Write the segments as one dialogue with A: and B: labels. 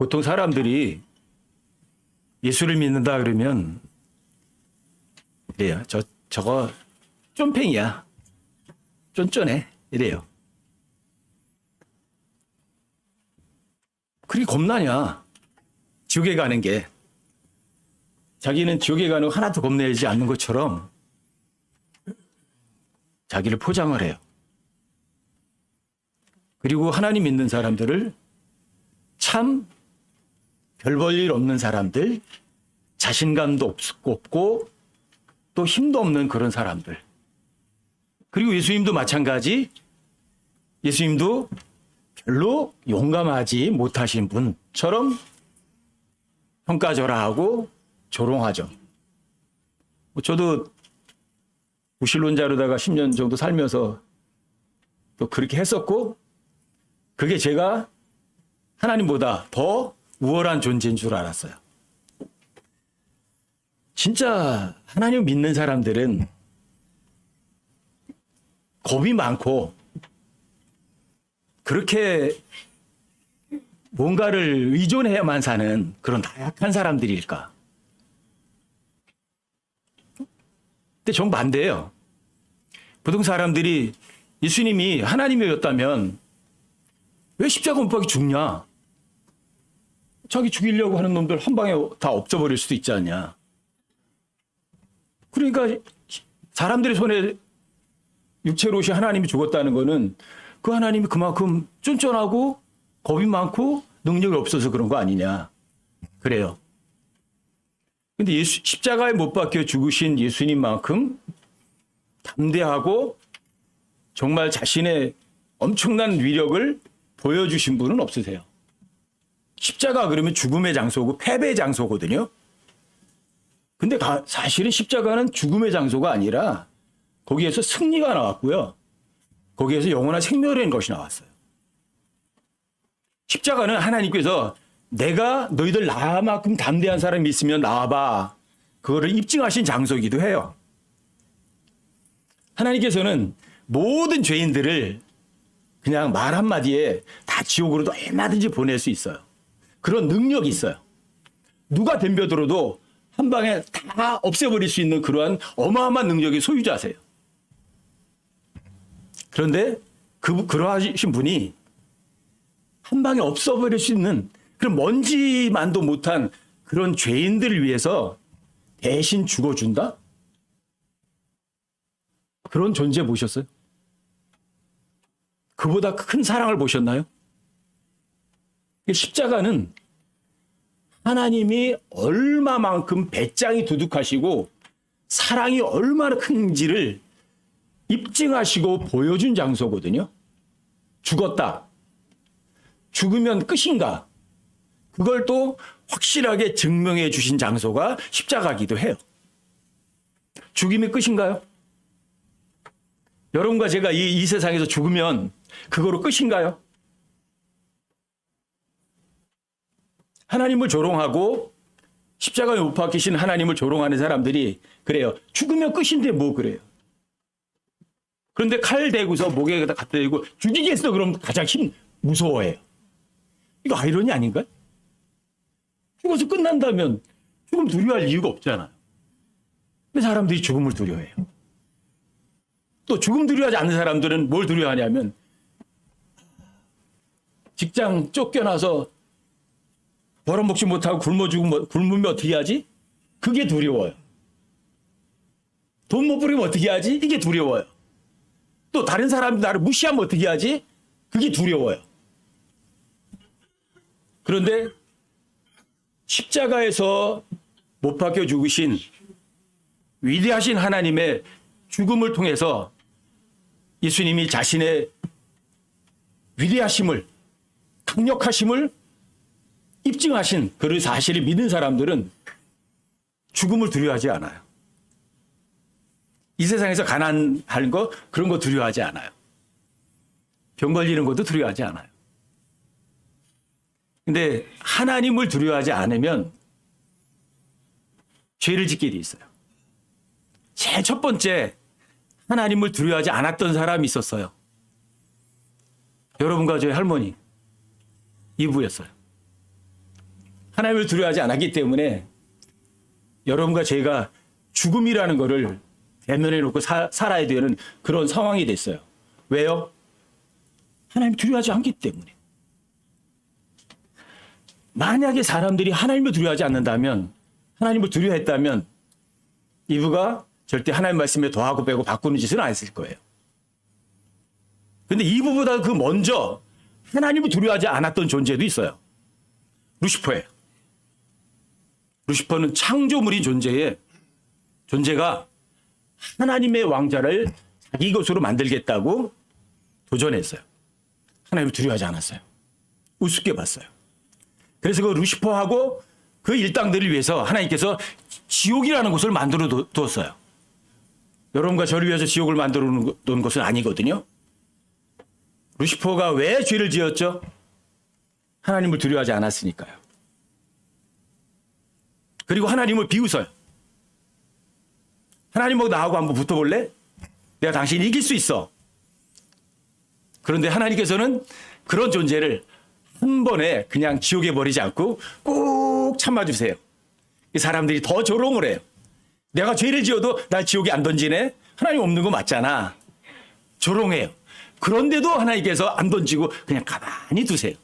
A: 보통 사람들이 예수를 믿는다 그러면 이래요. 저거 쫀팽이야. 쫀쫀해. 이래요. 그리 겁나냐. 지옥에 가는 게. 자기는 지옥에 가는 거 하나도 겁내지 않는 것처럼 자기를 포장을 해요. 그리고 하나님 믿는 사람들을 참 별 볼 일 없는 사람들, 자신감도 없고 또 힘도 없는 그런 사람들. 그리고 예수님도 마찬가지. 예수님도 별로 용감하지 못하신 분처럼 평가절하하고 조롱하죠. 저도 무신론자로다가 10년 정도 살면서 또 그렇게 했었고, 그게 제가 하나님보다 더 우월한 존재인 줄 알았어요. 진짜 하나님 믿는 사람들은 겁이 많고 그렇게 뭔가를 의존해야만 사는 그런 나약한 사람들일까? 근데 정반대예요. 보통 사람들이 예수님이 하나님이었다면 왜 십자가 못 박이 죽냐? 자기 죽이려고 하는 놈들 한 방에 다 없어버릴 수도 있지 않냐? 그러니까 사람들의 손에 육체로시 하나님이 죽었다는 거는 그 하나님이 그만큼 쫀쫀하고 겁이 많고 능력이 없어서 그런 거 아니냐. 그래요. 근데 십자가에 못 박혀 죽으신 예수님만큼 담대하고 정말 자신의 엄청난 위력을 보여주신 분은 없으세요. 십자가 그러면 죽음의 장소고 패배의 장소거든요. 근데 사실은 십자가는 죽음의 장소가 아니라 거기에서 승리가 나왔고요. 거기에서 영원한 생명이라는 것이 나왔어요. 십자가는 하나님께서 내가 너희들 나만큼 담대한 사람이 있으면 나와봐. 그거를 입증하신 장소이기도 해요. 하나님께서는 모든 죄인들을 그냥 말 한마디에 다 지옥으로도 얼마든지 보낼 수 있어요. 그런 능력이 있어요. 누가 덤벼들어도 한 방에 다 없애버릴 수 있는 그러한 어마어마한 능력의 소유자세요. 그런데 그러하신 분이 한 방에 없어버릴 수 있는 그런 먼지만도 못한 그런 죄인들을 위해서 대신 죽어준다? 그런 존재 보셨어요? 그보다 큰 사랑을 보셨나요? 십자가는 하나님이 얼마만큼 배짱이 두둑하시고 사랑이 얼마나 큰지를 입증하시고 보여준 장소거든요. 죽었다. 죽으면 끝인가? 그걸 또 확실하게 증명해 주신 장소가 십자가이기도 해요. 죽음이 끝인가요? 여러분과 제가 이 세상에서 죽으면 그거로 끝인가요? 하나님을 조롱하고 십자가에 못 박히신 하나님을 조롱하는 사람들이 그래요. 죽으면 끝인데 뭐 그래요. 그런데 칼 대고서 목에 갖다 대고 죽이겠어 그럼 가장 무서워해요. 이거 아이러니 아닌가요? 죽어서 끝난다면 죽음 두려워할 이유가 없잖아요. 근데 사람들이 죽음을 두려워해요. 또 죽음 두려워하지 않는 사람들은 뭘 두려워하냐면 직장 쫓겨나서 벌어먹지 못하고 굶으면 어떻게 하지? 그게 두려워요. 돈 못 벌이면 어떻게 하지? 이게 두려워요. 또 다른 사람이 나를 무시하면 어떻게 하지? 그게 두려워요. 그런데 십자가에서 못 박혀 죽으신 위대하신 하나님의 죽음을 통해서 예수님이 자신의 위대하심을, 강력하심을 입증하신 그 사실을 믿는 사람들은 죽음을 두려워하지 않아요. 이 세상에서 가난한 거 그런 거 두려워하지 않아요. 병 걸리는 것도 두려워하지 않아요. 근데 하나님을 두려워하지 않으면 죄를 짓게 돼 있어요. 제일 첫 번째 하나님을 두려워하지 않았던 사람이 있었어요. 여러분과 저희 할머니 이부였어요. 하나님을 두려워하지 않았기 때문에 여러분과 제가 죽음이라는 거를 대면해 놓고 살아야 되는 그런 상황이 됐어요. 왜요? 하나님 두려워하지 않기 때문에. 만약에 사람들이 하나님을 두려워하지 않는다면, 하나님을 두려워했다면 이브가 절대 하나님 말씀에 더하고 빼고 바꾸는 짓은 안 했을 거예요. 근데 이브보다 그 먼저 하나님을 두려워하지 않았던 존재도 있어요. 루시퍼예요. 루시퍼는 창조물인 존재가 하나님의 왕자를 자기 것으로 만들겠다고 도전했어요. 하나님을 두려워하지 않았어요. 우습게 봤어요. 그래서 그 루시퍼하고 그 일당들을 위해서 하나님께서 지옥이라는 곳을 만들어 두었어요. 여러분과 저를 위해서 지옥을 만들어 놓은 것은 아니거든요. 루시퍼가 왜 죄를 지었죠? 하나님을 두려워하지 않았으니까요. 그리고 하나님을 비웃어요. 하나님하고 나하고 한번 붙어볼래? 내가 당신 이길 수 있어. 그런데 하나님께서는 그런 존재를 한 번에 그냥 지옥에 버리지 않고 꼭 참아주세요. 이 사람들이 더 조롱을 해요. 내가 죄를 지어도 날 지옥에 안 던지네? 하나님 없는 거 맞잖아. 조롱해요. 그런데도 하나님께서 안 던지고 그냥 가만히 두세요.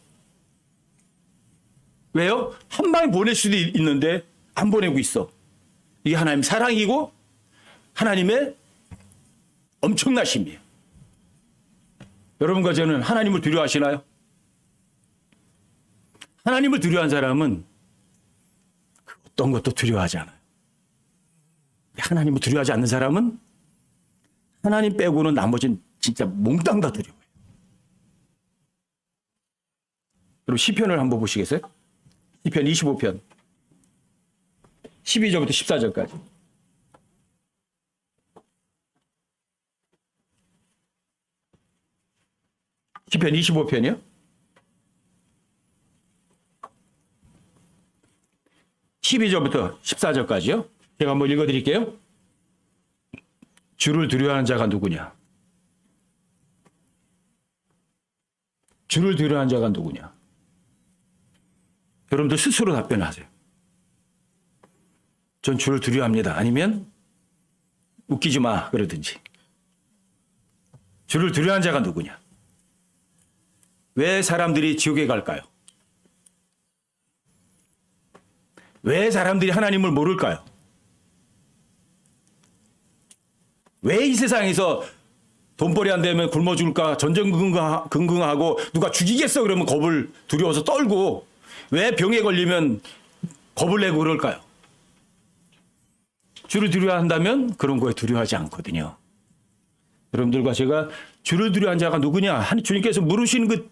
A: 왜요? 한 방에 보낼 수도 있는데 안 보내고 있어. 이게 하나님 사랑이고 하나님의 엄청나심이에요. 여러분과 저는 하나님을 두려워하시나요? 하나님을 두려워한 사람은 어떤 것도 두려워하지 않아요. 하나님을 두려워하지 않는 사람은 하나님 빼고는 나머지는 진짜 몽땅 다 두려워해요. 여러분 시편을 한번 보시겠어요? 시편 25편 12절부터 14절까지. 시편 25편이요? 12절부터 14절까지요. 제가 한번 읽어드릴게요. 주를 두려워하는 자가 누구냐? 주를 두려워하는 자가 누구냐? 여러분들 스스로 답변하세요. 전 주를 두려워합니다. 아니면 웃기지 마 그러든지. 주를 두려워하는 자가 누구냐? 왜 사람들이 지옥에 갈까요? 왜 사람들이 하나님을 모를까요? 왜 이 세상에서 돈벌이 안 되면 굶어 죽을까 전전긍긍하고 누가 죽이겠어 그러면 겁을 두려워서 떨고 왜 병에 걸리면 겁을 내고 그럴까요? 주를 두려워한다면 그런 거에 두려워하지 않거든요. 여러분들과 제가 주를 두려워한 자가 누구냐? 주님께서 물으시는 그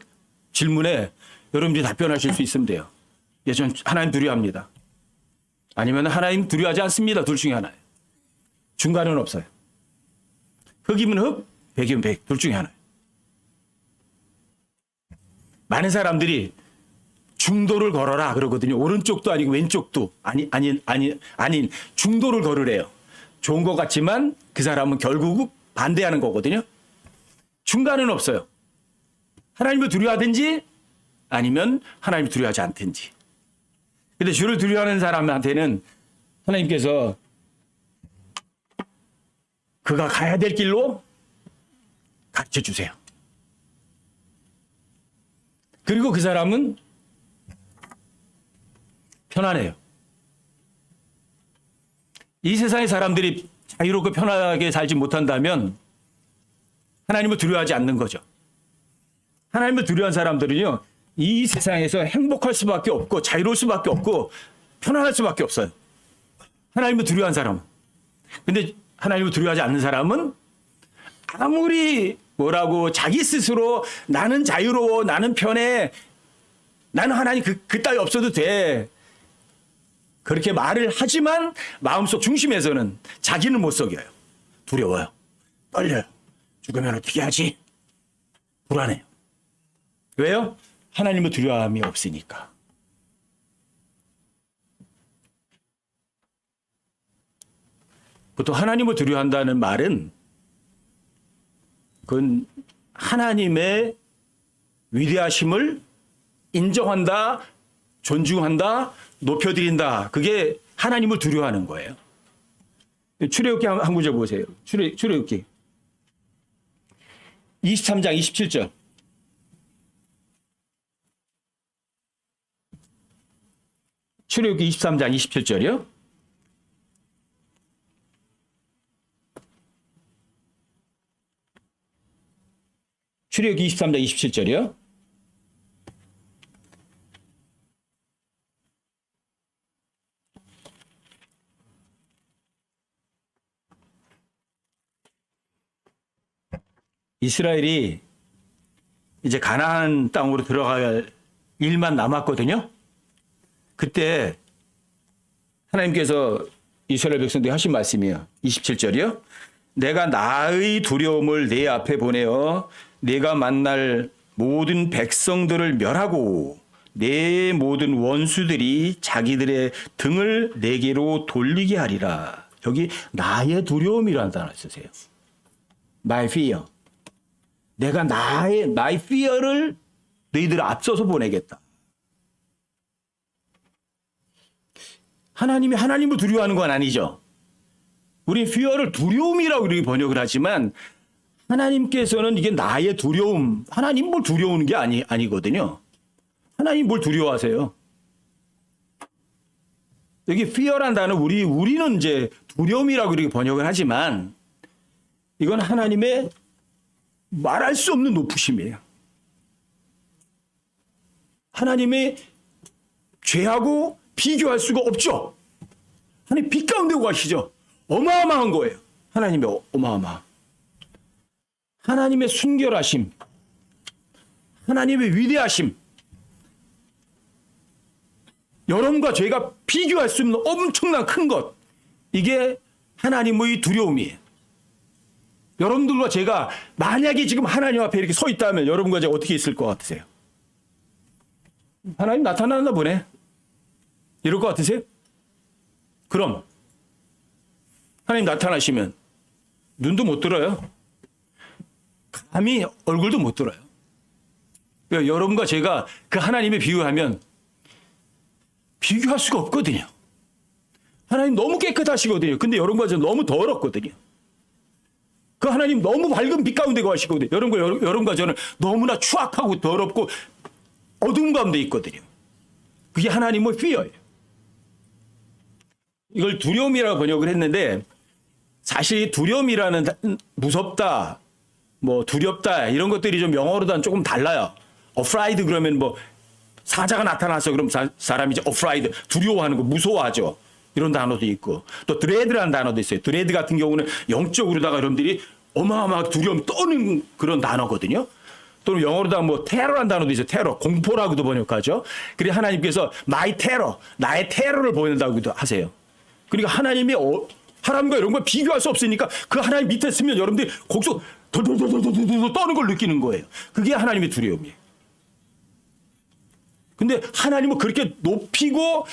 A: 질문에 여러분들이 답변하실 수 있으면 돼요. 예, 전 하나님 두려워합니다. 아니면 하나님 두려워하지 않습니다. 둘 중에 하나예요. 중간은 없어요. 흑이면 흑, 백이면 백. 둘 중에 하나예요. 많은 사람들이 중도를 걸어라 그러거든요. 오른쪽도 아니고 왼쪽도 아닌 중도를 걸으래요. 좋은 것 같지만 그 사람은 결국 반대하는 거거든요. 중간은 없어요. 하나님을 두려워하든지 아니면 하나님을 두려워하지 않든지. 근데 주를 두려워하는 사람한테는 하나님께서 그가 가야 될 길로 가르쳐 주세요. 그리고 그 사람은 편안해요. 이 세상의 사람들이 자유롭고 편하게 살지 못한다면 하나님을 두려워하지 않는 거죠. 하나님을 두려워한 사람들은요, 이 세상에서 행복할 수밖에 없고 자유로울 수밖에 없고 편안할 수밖에 없어요. 하나님을 두려워한 사람은. 근데 하나님을 두려워하지 않는 사람은 아무리 뭐라고 자기 스스로 나는 자유로워, 나는 편해, 나는 하나님 그 따위 없어도 돼. 그렇게 말을 하지만 마음속 중심에서는 자기는 못 속여요. 두려워요. 떨려요. 죽으면 어떻게 하지? 불안해요. 왜요? 하나님을 두려움이 없으니까. 보통 하나님을 두려워한다는 말은 그건 하나님의 위대하심을 인정한다, 존중한다, 높여드린다. 그게 하나님을 두려워하는 거예요. 출애굽기 한 구절 보세요. 출애굽기 23장 27절. 출애굽기 23장 27절이요. 출애굽기 23장 27절이요. 이스라엘이 이제 가나안 땅으로 들어갈 일만 남았거든요. 그때 하나님께서 이스라엘 백성들이 하신 말씀이에요. 27절이요. 내가 나의 두려움을 내 앞에 보내어 내가 만날 모든 백성들을 멸하고 내 모든 원수들이 자기들의 등을 내게로 돌리게 하리라. 여기 나의 두려움이라는 단어 쓰세요. My fear. 내가 my fear를 너희들 앞서서 보내겠다. 하나님이 하나님을 두려워하는 건 아니죠. 우리 fear를 두려움이라고 이렇게 번역을 하지만 하나님께서는 이게 나의 두려움, 하나님 뭘 두려우는 게 아니거든요. 하나님 뭘 두려워하세요? 여기 fear란 단어 우리는 이제 두려움이라고 이렇게 번역을 하지만 이건 하나님의 말할 수 없는 높으심이에요. 하나님의 죄하고 비교할 수가 없죠. 하나님 빛 가운데 가시죠. 어마어마한 거예요. 하나님의 어마어마. 하나님의 순결하심, 하나님의 위대하심, 여러분과 죄가 비교할 수 없는 엄청난 큰 것, 이게 하나님의 두려움이에요. 여러분들과 제가 만약에 지금 하나님 앞에 이렇게 서 있다면 여러분과 제가 어떻게 있을 것 같으세요? 하나님 나타났나 보네. 이럴 것 같으세요? 그럼 하나님 나타나시면 눈도 못 들어요. 감히 얼굴도 못 들어요. 여러분과 제가 그 하나님에 비유하면 비교할 수가 없거든요. 하나님 너무 깨끗하시거든요. 근데 여러분과 저는 너무 더럽거든요. 그 하나님 너무 밝은 빛 가운데 거하시거든요. 여러분과 저는 너무나 추악하고 더럽고 어두운 가운데 있거든요. 그게 하나님의 fear예요. 이걸 두려움이라고 번역을 했는데 사실 두려움이라는 무섭다, 뭐 두렵다 이런 것들이 좀 영어로는 조금 달라요. afraid 그러면 뭐 사자가 나타나서 그럼 사람이 이제 afraid 두려워하는 거 무서워하죠. 이런 단어도 있고 또 dread라는 단어도 있어요. dread 같은 경우는 영적으로다가 여러분들이 어마어마하게 두려움 떠는 그런 단어거든요. 또는 영어로다 뭐 테러라는 단어도 있어요. 테러, 공포라고도 번역하죠. 그래 하나님께서 my terror, 나의 테러를 보낸다고도 하세요. 그러니까 하나님이 하나님과 이런 걸 비교할 수 없으니까 그 하나님 밑에 있으면 여러분들이 거기서 덜덜덜덜덜 떠는 걸 느끼는 거예요. 그게 하나님의 두려움이에요. 근데 하나님을 그렇게 높이고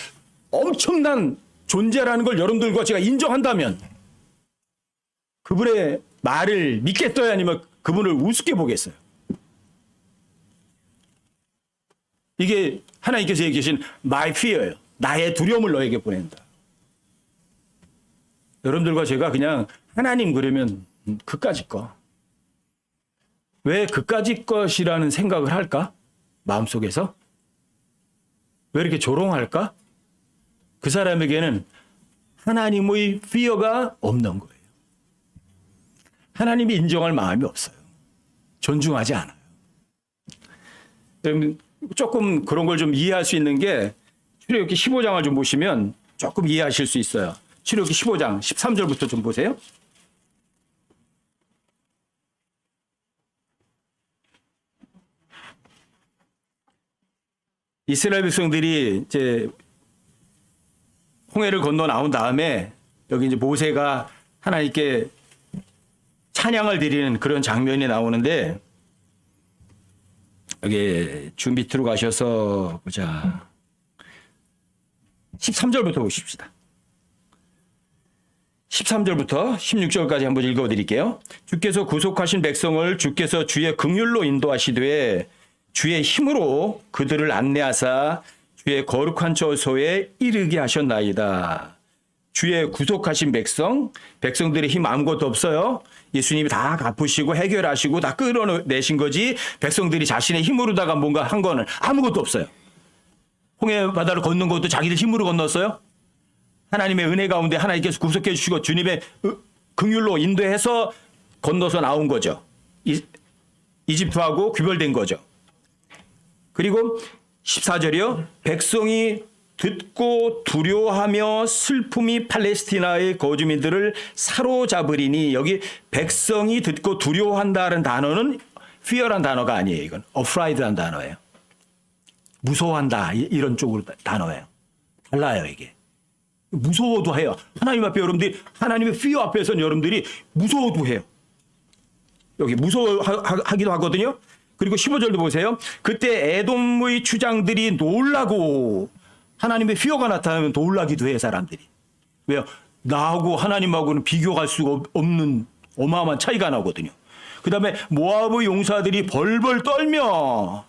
A: 엄청난 존재라는 걸 여러분들과 제가 인정한다면 그분의 말을 믿겠어요? 아니면 그분을 우습게 보겠어요? 이게 하나님께서 얘기하신 my fear예요. 나의 두려움을 너에게 보낸다. 여러분들과 제가 그냥 하나님 그러면 그까짓 거. 왜 그까짓 것이라는 생각을 할까? 마음속에서? 왜 이렇게 조롱할까? 그 사람에게는 하나님의 fear가 없는 거예요. 하나님이 인정할 마음이 없어요. 존중하지 않아요. 조금 그런 걸 좀 이해할 수 있는 게 출애굽기 15장을 좀 보시면 조금 이해하실 수 있어요. 출애굽기 15장 13절부터 좀 보세요. 이스라엘 백성들이 이제 홍해를 건너 나온 다음에 여기 이제 모세가 하나님께 찬양을 드리는 그런 장면이 나오는데 여기 주 밑으로 가셔서 보자. 13절부터 보십시다. 13절부터 16절까지 한번 읽어드릴게요. 주께서 구속하신 백성을 주께서 주의 긍휼로 인도하시되 주의 힘으로 그들을 안내하사
B: 주의 거룩한 처소에 이르게 하셨나이다. 주의 구속하신 백성들의 힘 아무것도 없어요. 예수님이 다 갚으시고 해결하시고 다 끌어내신 거지 백성들이 자신의 힘으로다가 뭔가 한 거는 아무것도 없어요. 홍해 바다를 걷는 것도 자기들 힘으로 건넜어요. 하나님의 은혜 가운데 하나님께서 구속해 주시고 주님의 긍휼로 인도해서 건너서 나온 거죠. 이집트하고 귀별된 거죠. 그리고 14절이요. 백성이 듣고 두려워하며 슬픔이 팔레스티나의 거주민들을 사로잡으리니, 여기 백성이 듣고 두려워한다는 단어는 fear란 단어가 아니에요. 이건 afraid란 단어예요. 무서워한다 이런 쪽으로 단어예요. 달라요 이게. 무서워도 해요. 하나님 앞에 여러분들이 하나님의 fear 앞에서는 여러분들이 무서워도 해요. 여기 무서워하기도 하거든요. 그리고 15절도 보세요. 그때 에돔의 추장들이 놀라고, 하나님의 fear가 나타나면 놀라기도 해요 사람들이. 왜요? 나하고 하나님하고는 비교할 수가 없는 어마어마한 차이가 나거든요. 그 다음에 모압의 용사들이 벌벌 떨며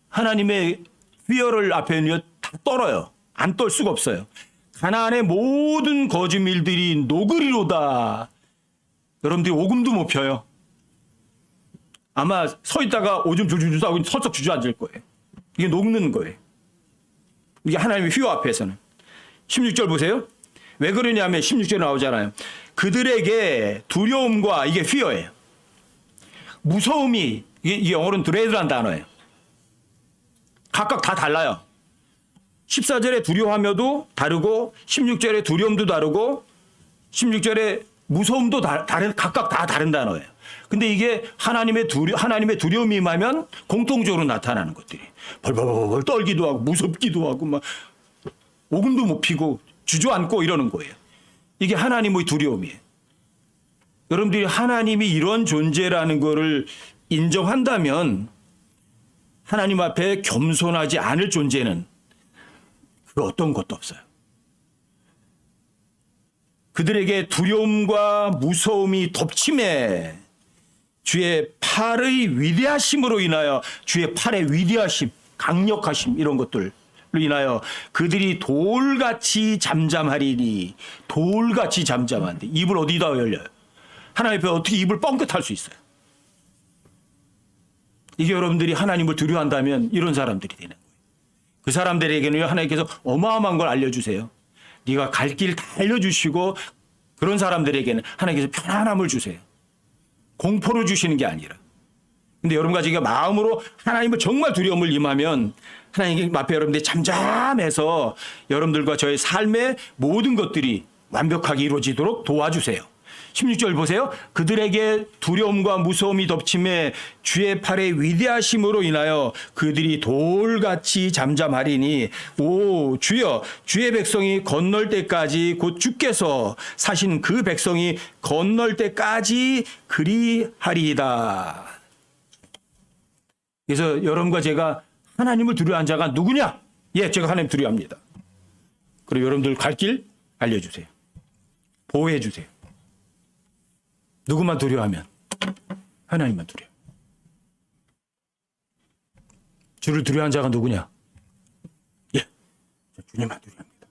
B: 하나님의 fear를 앞에는 다 떨어요. 안 떨 수가 없어요. 가나안의 모든 거주민들이 노그리로다. 여러분들이 오금도 못 펴요. 아마 서 있다가 오줌 줄줄줄 싸고 설썩 주저앉을 거예요. 이게 녹는 거예요. 이게 하나님의 휘어 앞에서는. 16절 보세요. 왜 그러냐면 16절에 나오잖아요. 그들에게 두려움과, 이게 휘어예요. 무서움이, 이게 영어로는 드레드란 단어예요. 각각 다 달라요. 14절에 두려워하며도 다르고 16절에 두려움도 다르고 16절에 무서움도 각각 다 다른 단어예요. 근데 이게 하나님의 두려움이 임하면 공통적으로 나타나는 것들이 벌벌벌 떨기도 하고 무섭기도 하고 막 오금도 못 피고 주저앉고 이러는 거예요. 이게 하나님의 두려움이에요. 여러분들이 하나님이 이런 존재라는 거를 인정한다면 하나님 앞에 겸손하지 않을 존재는 그 어떤 것도 없어요. 그들에게 두려움과 무서움이 덮침에 주의 팔의 위대하심으로 인하여, 주의 팔의 위대하심, 강력하심 이런 것들로 인하여 그들이 돌같이 잠잠하리니. 돌같이 잠잠한데 입을 어디다 열려요? 하나님 앞에 어떻게 입을 뻥끗할 수 있어요? 이게 여러분들이 하나님을 두려워한다면 이런 사람들이 되는 거예요. 그 사람들에게는 하나님께서 어마어마한 걸 알려주세요. 네가 갈 길 다 알려주시고, 그런 사람들에게는 하나님께서 편안함을 주세요. 공포를 주시는 게 아니라. 근데 여러분과 제가 마음으로 하나님을 정말 두려움을 임하면 하나님 앞에 여러분들이 잠잠해서 여러분들과 저의 삶의 모든 것들이 완벽하게 이루어지도록 도와주세요. 16절 보세요. 그들에게 두려움과 무서움이 덮침에 주의 팔의 위대하심으로 인하여 그들이 돌같이 잠잠하리니. 오 주여, 주의 백성이 건널 때까지, 곧 주께서 사신 그 백성이 건널 때까지 그리하리이다. 그래서 여러분과 제가 하나님을 두려워하는 자가 누구냐? 예, 제가 하나님 두려워합니다. 그리고 여러분들 갈 길 알려주세요. 보호해 주세요. 누구만 두려워하면? 하나님만 두려워. 주를 두려워하는 자가 누구냐? 예, 주님만 두려워합니다.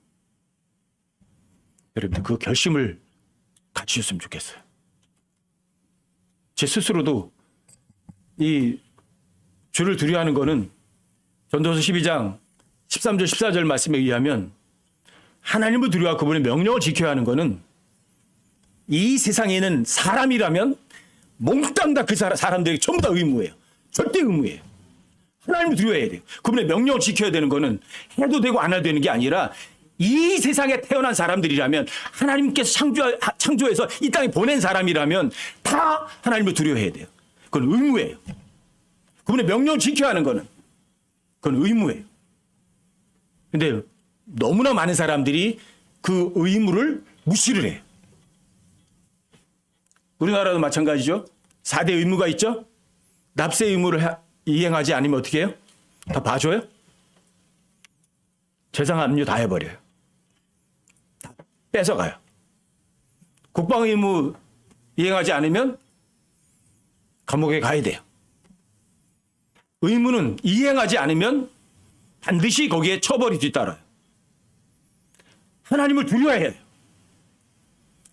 B: 여러분들 그 결심을 갖추셨으면 좋겠어요. 제 스스로도 이 주를 두려워하는 거는 전도서 12장 13절 14절 말씀에 의하면 하나님을 두려워하고 그분의 명령을 지켜야 하는 거는, 이 세상에는 사람이라면 몽땅 다 그 사람들에게 전부 다 의무예요. 절대 의무예요. 하나님을 두려워해야 돼요. 그분의 명령을 지켜야 되는 거는 해도 되고 안 해도 되는 게 아니라, 이 세상에 태어난 사람들이라면, 하나님께서 창조해서 이 땅에 보낸 사람이라면 다 하나님을 두려워해야 돼요. 그건 의무예요. 그분의 명령을 지켜야 하는 거는 그건 의무예요. 근데 너무나 많은 사람들이 그 의무를 무시를 해요. 우리나라도 마찬가지죠. 4대 의무가 있죠. 납세 의무를 이행하지 않으면 어떻게 해요? 다 봐줘요? 재산 압류 다 해버려요. 다 뺏어가요. 국방 의무 이행하지 않으면 감옥에 가야 돼요. 의무는 이행하지 않으면 반드시 거기에 처벌이 뒤따라요. 하나님을 두려워해야 해요.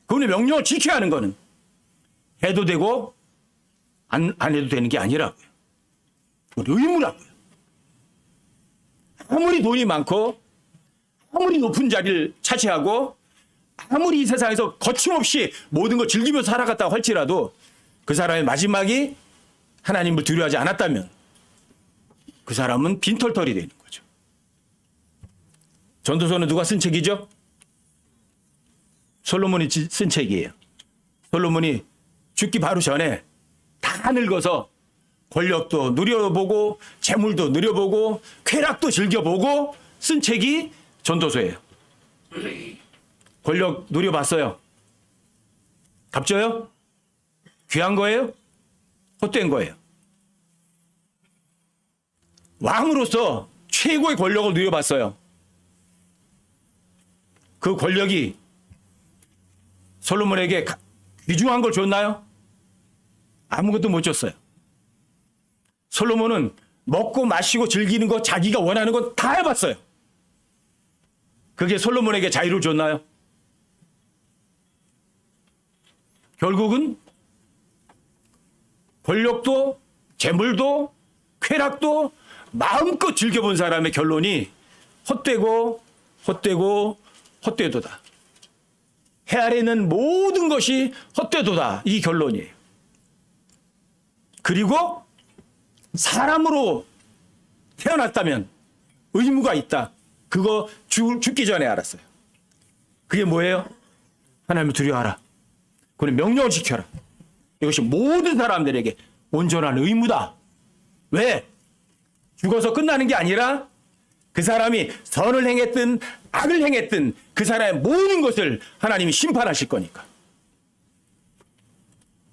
B: 그분의 명령을 지켜야 하는 거는 해도 되고 안 해도 되는 게 아니라고요. 그건 의무라고요. 아무리 돈이 많고 아무리 높은 자리를 차지하고 아무리 이 세상에서 거침없이 모든 걸 즐기면서 살아갔다고 할지라도 그 사람의 마지막이 하나님을 두려워하지 않았다면 그 사람은 빈털털이 되는 거죠. 전도서는 누가 쓴 책이죠? 솔로몬이 쓴 책이에요. 솔로몬이 죽기 바로 전에 다 늙어서 권력도 누려보고 재물도 누려보고 쾌락도 즐겨보고 쓴 책이 전도서예요. 권력 누려봤어요? 값져요? 귀한 거예요? 헛된 거예요? 왕으로서 최고의 권력을 누려봤어요. 그 권력이 솔로몬에게 귀중한 걸 줬나요? 아무것도 못 줬어요. 솔로몬은 먹고 마시고 즐기는 거 자기가 원하는 건 다 해봤어요. 그게 솔로몬에게 자유를 줬나요? 결국은 권력도 재물도 쾌락도 마음껏 즐겨본 사람의 결론이 헛되고 헛되고 헛되도다. 해 아래 있는 모든 것이 헛되도다. 이 결론이에요. 그리고 사람으로 태어났다면 의무가 있다. 그거 죽기 전에 알았어요. 그게 뭐예요? 하나님을 두려워하라. 그는 명령을 지켜라. 이것이 모든 사람들에게 온전한 의무다. 왜? 죽어서 끝나는 게 아니라 그 사람이 선을 행했든 악을 행했든 그 사람의 모든 것을 하나님이 심판하실 거니까.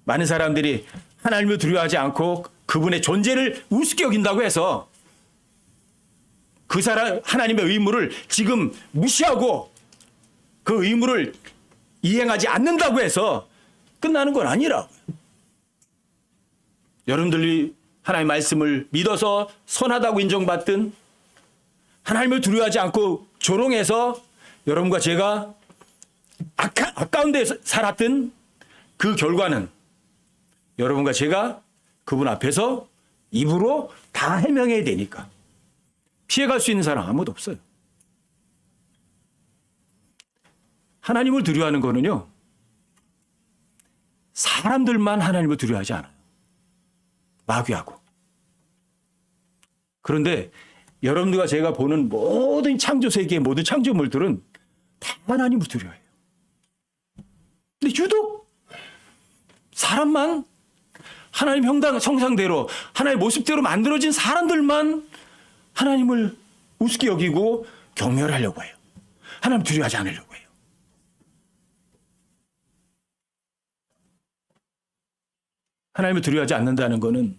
B: 많은 사람들이 하나님을 두려워하지 않고 그분의 존재를 우습게 여긴다고 해서 그 사람 하나님의 의무를 지금 무시하고 그 의무를 이행하지 않는다고 해서 끝나는 건 아니라고요. 여러분들이 하나님의 말씀을 믿어서 선하다고 인정받든 하나님을 두려워하지 않고 조롱해서 여러분과 제가 아까운 데 살았든 그 결과는 여러분과 제가 그분 앞에서 입으로 다 해명해야 되니까 피해갈 수 있는 사람 아무도 없어요. 하나님을 두려워하는 거는요, 사람들만 하나님을 두려워하지 않아요. 마귀하고. 그런데 여러분들과 제가 보는 모든 창조 세계의 모든 창조물들은 다 하나님을 두려워해요. 근데 유독 사람만 하나님 형상대로 하나님의 모습대로 만들어진 사람들만 하나님을 우습게 여기고 경멸하려고 해요. 하나님 두려워하지 않으려고 해요. 하나님을 두려워하지 않는다는 것은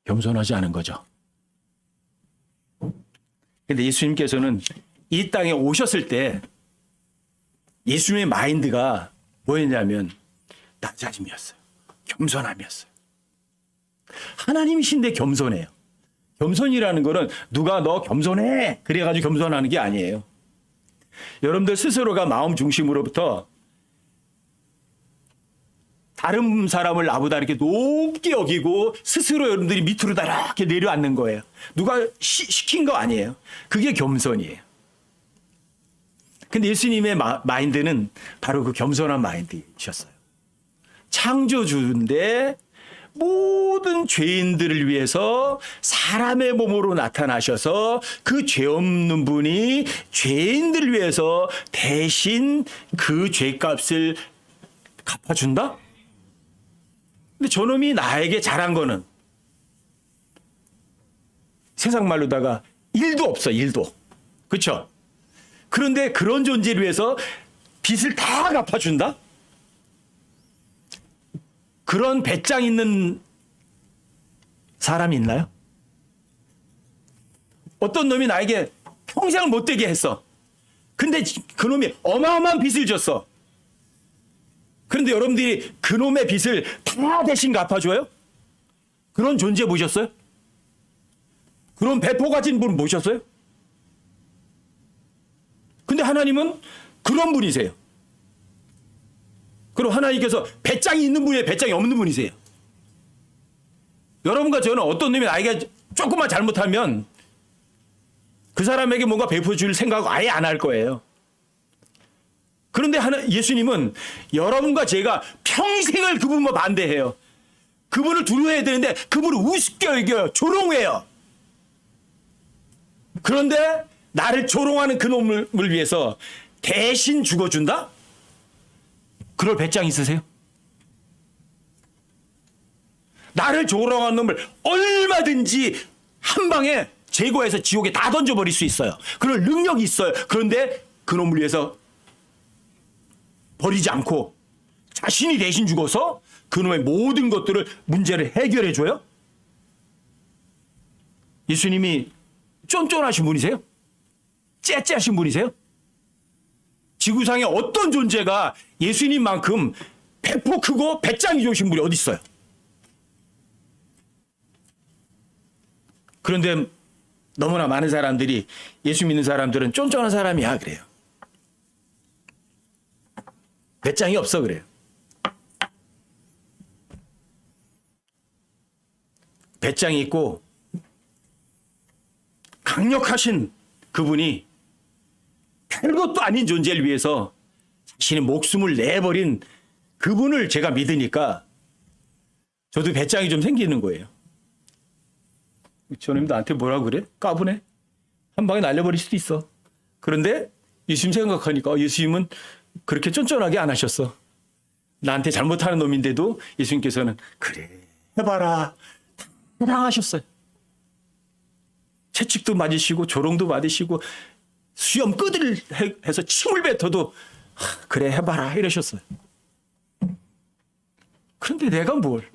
B: 겸손하지 않은 거죠. 그런데 예수님께서는 이 땅에 오셨을 때 예수님의 마인드가 뭐였냐면 낮아짐이었어요. 겸손함이었어요. 하나님이신데 겸손해요. 겸손이라는 거는 누가 너 겸손해 그래가지고 겸손하는 게 아니에요. 여러분들 스스로가 마음 중심으로부터 다른 사람을 나보다 이렇게 높게 여기고 스스로 여러분들이 밑으로 다 이렇게 내려앉는 거예요. 누가 시킨 거 아니에요. 그게 겸손이에요. 근데 예수님의 마인드는 바로 그 겸손한 마인드이셨어요. 창조주인데 모든 죄인들을 위해서 사람의 몸으로 나타나셔서 그 죄 없는 분이 죄인들을 위해서 대신 그 죄값을 갚아준다? 근데 저놈이 나에게 잘한 거는 세상 말로다가 일도 없어, 일도. 그렇죠? 그런데 그런 존재를 위해서 빚을 다 갚아준다? 그런 배짱 있는 사람이 있나요? 어떤 놈이 나에게 평생을 못되게 했어. 근데 그 놈이 어마어마한 빚을 졌어. 그런데 여러분들이 그 놈의 빚을 다 대신 갚아줘요? 그런 존재 보셨어요? 그런 배포 가진 분 모셨어요? 근데 하나님은 그런 분이세요. 그럼 하나님께서 배짱이 있는 분이에요? 배짱이 없는 분이세요? 여러분과 저는 어떤 놈이 나에게 조금만 잘못하면 그 사람에게 뭔가 베풀어 줄 생각 아예 안 할 거예요. 그런데 예수님은 여러분과 제가 평생을 그분과 반대해요. 그분을 두려워해야 되는데 그분을 우습게 여겨요. 조롱해요. 그런데 나를 조롱하는 그 놈을 위해서 대신 죽어준다? 그럴 배짱 있으세요? 나를 조롱하는 놈을 얼마든지 한 방에 제거해서 지옥에 다 던져버릴 수 있어요. 그럴 능력이 있어요. 그런데 그 놈을 위해서 버리지 않고 자신이 대신 죽어서 그놈의 모든 것들을 문제를 해결해 줘요? 예수님이 쫀쫀하신 분이세요? 째째하신 분이세요? 지구상에 어떤 존재가 예수님만큼 배포 크고 배짱이 좋으신 분이 어디 있어요? 그런데 너무나 많은 사람들이 예수 믿는 사람들은 쫀쫀한 사람이야 그래요. 배짱이 없어 그래요. 배짱이 있고 강력하신 그분이 별것도 아닌 존재를 위해서 자신의 목숨을 내버린 그분을 제가 믿으니까 저도 배짱이 좀 생기는 거예요. 저놈 나한테 뭐라고 그래? 까부네? 한 방에 날려버릴 수도 있어. 그런데 예수님 생각하니까 예수님은 그렇게 쫀쫀하게 안 하셨어. 나한테 잘못하는 놈인데도 예수님께서는 그래 해봐라 당하셨어요. 채찍도 맞으시고 조롱도 받으시고 수염 끄들 해서 침을 뱉어도 그래 해봐라 이러셨어요. 그런데 내가 뭘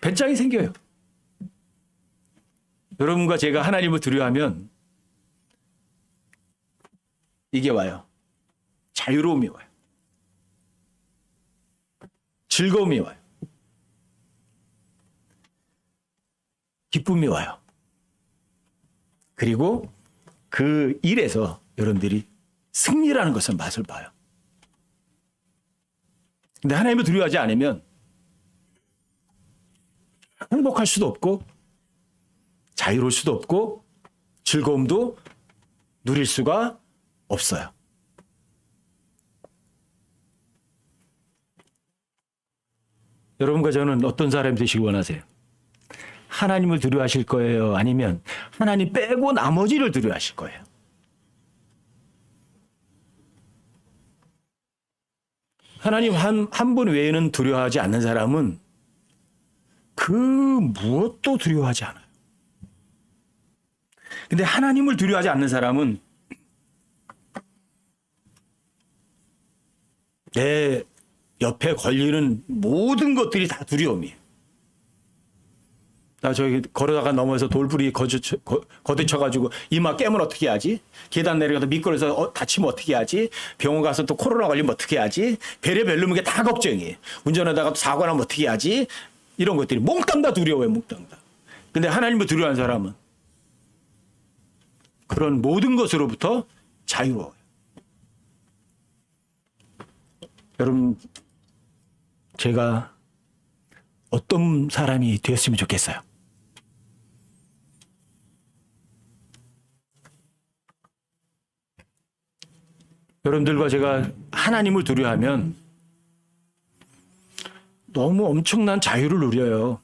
B: 배짱이 생겨요. 여러분과 제가 하나님을 두려워하면 이게 와요. 자유로움이 와요. 즐거움이 와요. 기쁨이 와요. 그리고 그 일에서 여러분들이 승리라는 것을 맛을 봐요. 근데 하나님을 두려워하지 않으면 행복할 수도 없고 자유로울 수도 없고 즐거움도 누릴 수가 없어요. 여러분과 저는 어떤 사람이 되시길 원하세요? 하나님을 두려워하실 거예요? 아니면 하나님 빼고 나머지를 두려워하실 거예요? 하나님 한 분 외에는 두려워하지 않는 사람은 그 무엇도 두려워하지 않아요. 근데 하나님을 두려워하지 않는 사람은 내 옆에 걸리는 모든 것들이 다 두려움이에요. 나 저기 걸어다가 넘어서 돌부리 거드쳐가지고 이마 깨면 어떻게 하지? 계단 내려가서 미끄러져서 다치면 어떻게 하지? 병원 가서 또 코로나 걸리면 어떻게 하지? 별의별 게 다 걱정이에요. 운전하다가 또 사고 나면 어떻게 하지? 이런 것들이 몽땅 다 두려워요. 몽땅 다. 근데 하나님을 두려워하는 사람은 그런 모든 것으로부터 자유로워요. 여러분, 제가 어떤 사람이 되었으면 좋겠어요? 여러분들과 제가 하나님을 두려워하면 너무 엄청난 자유를 누려요.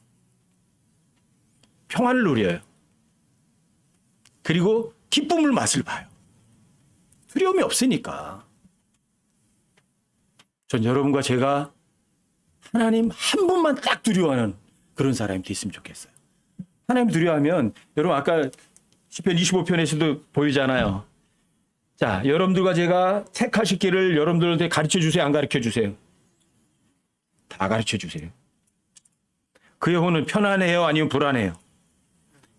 B: 평안을 누려요. 그리고 기쁨을 맛을 봐요. 두려움이 없으니까. 전 여러분과 제가 하나님 한 분만 딱 두려워하는 그런 사람이 됐으면 좋겠어요. 하나님 두려워하면 여러분 아까 시편 25편에서도 보이잖아요. 자, 여러분들과 제가 택하실 길을 여러분들한테 가르쳐 주세요? 안 가르쳐 주세요? 다 가르쳐 주세요. 그의 혼은 편안해요? 아니면 불안해요?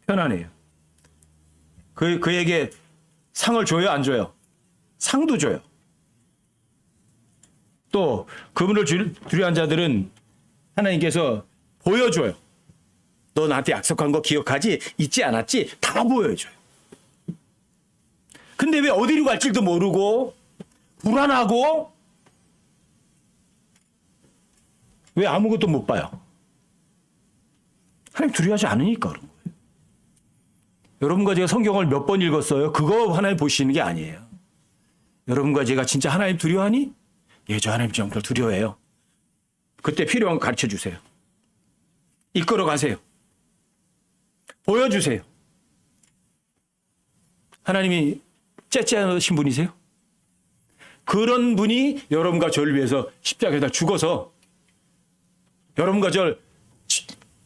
B: 편안해요. 그에게 상을 줘요? 안 줘요? 상도 줘요. 또 그분을 두려워한 자들은 하나님께서 보여줘요. 너 나한테 약속한 거 기억하지? 잊지 않았지? 다 보여줘요. 근데 왜 어디로 갈지도 모르고 불안하고 왜 아무것도 못 봐요? 하나님 두려워하지 않으니까 그런 거예요. 여러분과 제가 성경을 몇 번 읽었어요? 그거 하나님 보시는 게 아니에요. 여러분과 제가 진짜 하나님 두려워하니? 예, 저 하나님 정말 두려워해요. 그때 필요한 거 가르쳐 주세요. 이끌어 가세요. 보여주세요. 하나님이 째째하신 분이세요? 그런 분이 여러분과 저를 위해서 십자가에다 죽어서 여러분과 저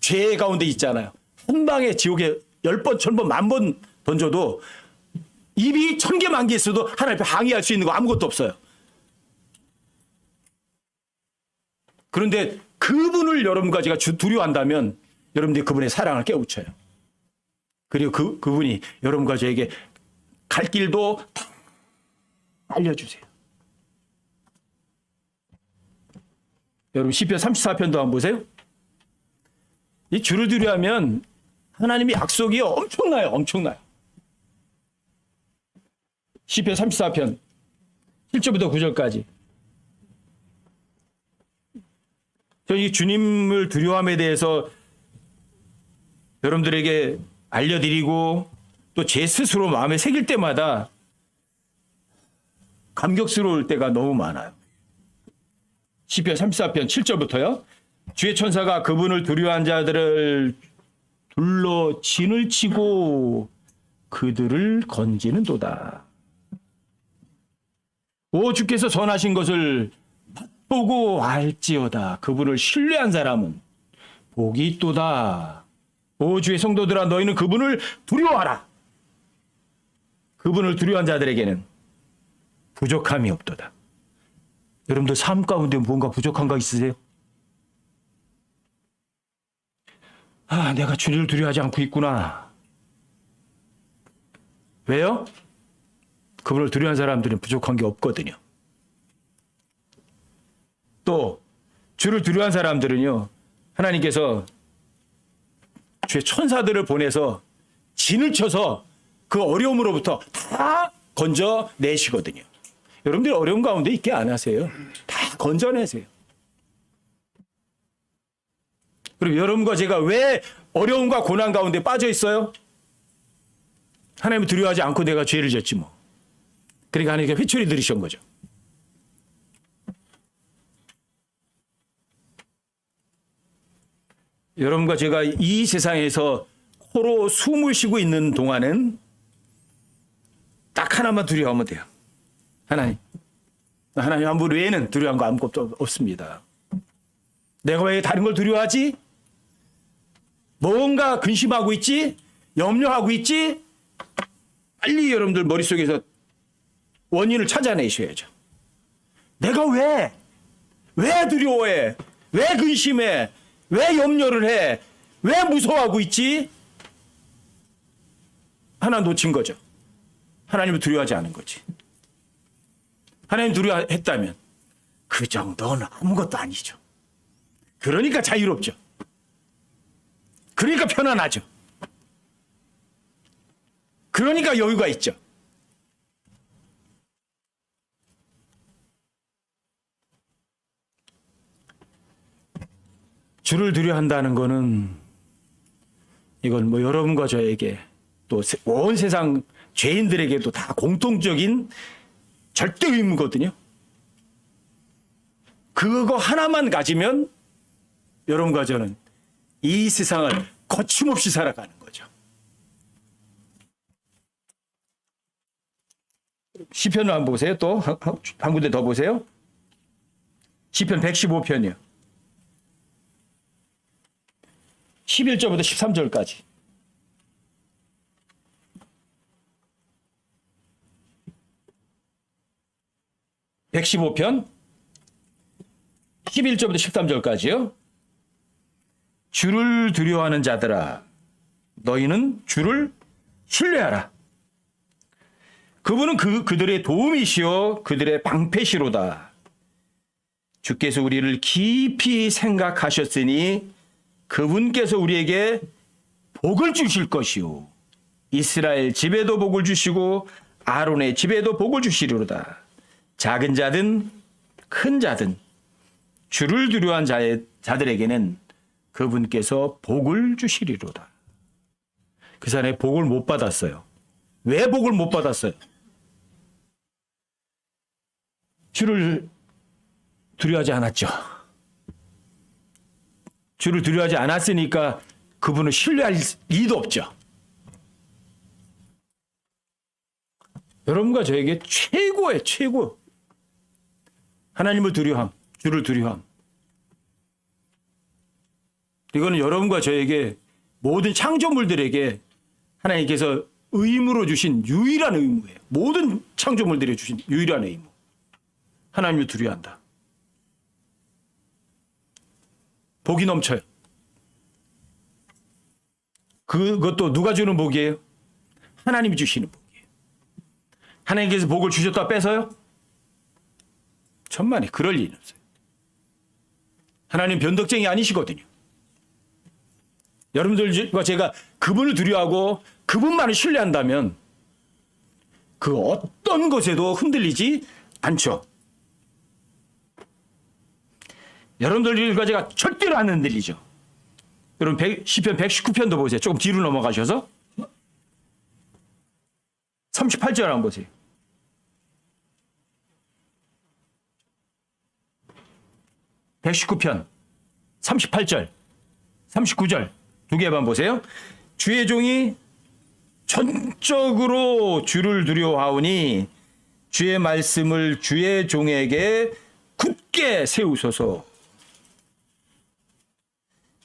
B: 죄 가운데 있잖아요. 한 방에 지옥에 10번, 1000번, 10,000번 던져도 입이 1000개, 10,000개 있어도 하나님 앞에 항의할 수 있는 거 아무것도 없어요. 그런데 그분을 여러분과 제가 두려워한다면 여러분들이 그분의 사랑을 깨우쳐요. 그리고 그분이 여러분과 저에게 갈 길도 다 알려주세요. 여러분 시편 34편도 한번 보세요. 이 주를 두려워하면 하나님의 약속이 엄청나요. 엄청나요. 시편 34편 1절부터 9절까지. 저희 주님을 두려워함에 대해서 여러분들에게 알려드리고 또 제 스스로 마음에 새길 때마다 감격스러울 때가 너무 많아요. 시편 34편 7절부터요. 주의 천사가 그분을 두려워한 자들을 둘러 진을 치고 그들을 건지는도다. 오 주께서 선하신 것을 맛보고 알지어다. 그분을 신뢰한 사람은 복이 있도다. 오 주의 성도들아 너희는 그분을 두려워하라. 그분을 두려워한 자들에게는 부족함이 없도다. 여러분들 삶 가운데 뭔가 부족한 거 있으세요? 아, 내가 주님을 두려워하지 않고 있구나. 왜요? 그분을 두려워하는 사람들은 부족한 게 없거든요. 또 주를 두려워하는 사람들은요. 하나님께서 주의 천사들을 보내서 진을 쳐서 그 어려움으로부터 다 건져내시거든요. 여러분들이 어려운 가운데 있게 안 하세요. 다 건져내세요. 그럼 여러분과 제가 왜 어려움과 고난 가운데 빠져 있어요? 하나님을 두려워하지 않고 내가 죄를 졌지 뭐. 그러니까 하나님께 회초리 들이신 거죠. 여러분과 제가 이 세상에서 코로 숨을 쉬고 있는 동안은 딱 하나만 두려워하면 돼요. 하나님 한 분 외에는 두려워한 거 아무것도 없습니다. 내가 왜 다른 걸 두려워하지? 뭔가 근심하고 있지? 염려하고 있지? 빨리 여러분들 머릿속에서 원인을 찾아내셔야죠. 내가 왜 두려워해? 왜 근심해? 왜 염려를 해? 왜 무서워하고 있지? 하나 놓친 거죠. 하나님을 두려워하지 않은 거지. 하나님 두려워했다면 그 정도는 아무것도 아니죠. 그러니까 자유롭죠. 그러니까 편안하죠. 그러니까 여유가 있죠. 주를 두려워한다는 거는 이건 뭐 여러분과 저에게 또 온 세상 죄인들에게도 다 공통적인 절대 의무거든요. 그거 하나만 가지면 여러분과 저는 이 세상을 거침없이 살아가는 거죠. 시편을 한번 보세요. 또 한 군데 더 보세요. 시편 115편이요. 11절부터 13절까지. (115편) 11절부터 13절까지요. 주를 두려워하는 자들아 너희는 주를 신뢰하라. 그분은 그들의 도움이시요 그들의 방패시로다. 주께서 우리를 깊이 생각하셨으니 그분께서 우리에게 복을 주실 것이요 이스라엘 집에도 복을 주시고 아론의 집에도 복을 주시리로다. 작은 자든 큰 자든 주를 두려워한 자들에게는 그분께서 복을 주시리로다. 그 사람이 복을 못 받았어요. 왜 복을 못 받았어요? 주를 두려워하지 않았죠. 주를 두려워하지 않았으니까 그분을 신뢰할 리도 없죠. 여러분과 저에게 최고의 최고. 하나님을 두려워함, 주를 두려워함. 이거는 여러분과 저에게 모든 창조물들에게 하나님께서 의무로 주신 유일한 의무예요. 모든 창조물들이 주신 유일한 의무. 하나님을 두려워한다. 복이 넘쳐요. 그것도 누가 주는 복이에요? 하나님이 주시는 복이에요. 하나님께서 복을 주셨다 뺏어요? 천만에 그럴 일은 없어요. 하나님 변덕쟁이 아니시거든요. 여러분들과 제가 그분을 두려워하고 그분만을 신뢰한다면 그 어떤 것에도 흔들리지 않죠. 여러분들과 제가 절대로 안 흔들리죠. 여러분 시편 119편도 보세요. 조금 뒤로 넘어가셔서 38절 한번 보세요. 119편 38절 39절 두 개만 보세요. 주의 종이 전적으로 주를 두려워하오니 주의 말씀을 주의 종에게 굳게 세우소서.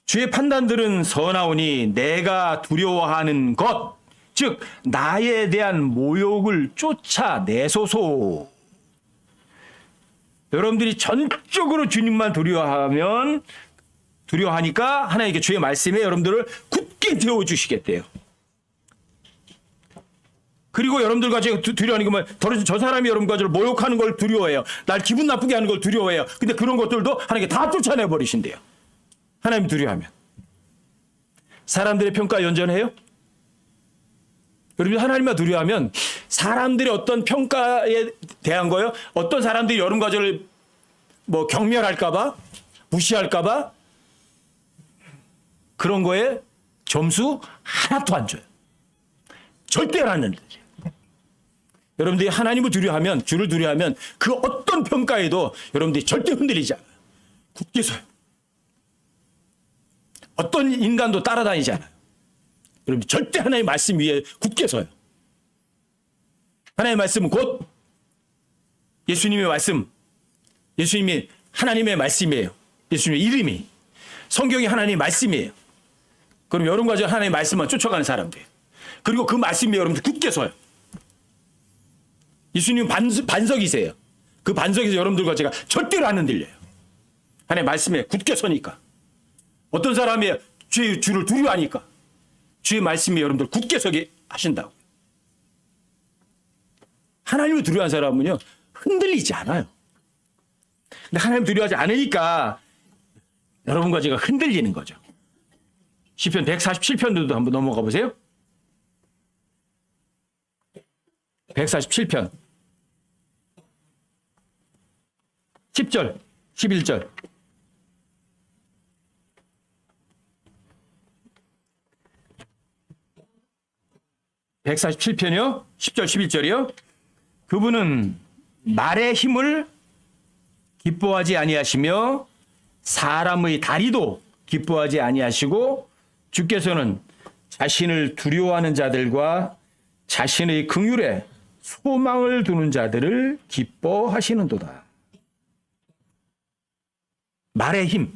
B: 주의 판단들은 선하오니 내가 두려워하는 것, 즉 나에 대한 모욕을 쫓아내소서. 여러분들이 전적으로 주님만 두려워하니까 하나님께 주의 말씀에 여러분들을 굳게 세워주시겠대요. 그리고 여러분들과 제가 두려워하는 건 저 사람이 여러분과 저를 모욕하는 걸 두려워해요. 날 기분 나쁘게 하는 걸 두려워해요. 근데 그런 것들도 하나님께 다 쫓아내버리신대요. 하나님 두려워하면. 사람들의 평가에 연전해요? 여러분 하나님만 두려워하면 사람들의 어떤 평가에 대한 거요. 어떤 사람들이 여러분과 저를 뭐 경멸할까봐 무시할까봐 그런 거에 점수 하나도 안 줘요. 절대로 안 흔들려요. 여러분들이 하나님을 두려워하면 주를 두려워하면 그 어떤 평가에도 여러분들이 절대 흔들리지 않아요. 굳게 서요. 어떤 인간도 따라다니지 않아요. 여러분 절대 하나님의 말씀 위에 굳게 서요. 하나님의 말씀은 곧 예수님의 말씀, 예수님이 하나님의 말씀이에요. 예수님의 이름이. 성경이 하나님의 말씀이에요. 그럼 여러분과 저 하나님의 말씀만 쫓아가는 사람들. 그리고 그 말씀이 여러분들 굳게 서요. 예수님은 반석이세요. 그 반석에서 여러분들과 제가 절대로 안 흔들려요. 하나님의 말씀에 굳게 서니까. 어떤 사람이 주를 두려워하니까 주의 말씀이 여러분들 굳게 서게 하신다고. 하나님을 두려워하는 사람은요 흔들리지 않아요. 근데 하나님 두려워하지 않으니까 여러분과 제가 흔들리는 거죠. 시편 147편도 한번 넘어가 보세요. 147편 10절 11절 147편이요. 10절 11절이요. 그분은 말의 힘을 기뻐하지 아니하시며 사람의 다리도 기뻐하지 아니하시고 주께서는 자신을 두려워하는 자들과 자신의 긍휼에 소망을 두는 자들을 기뻐하시는도다. 말의 힘.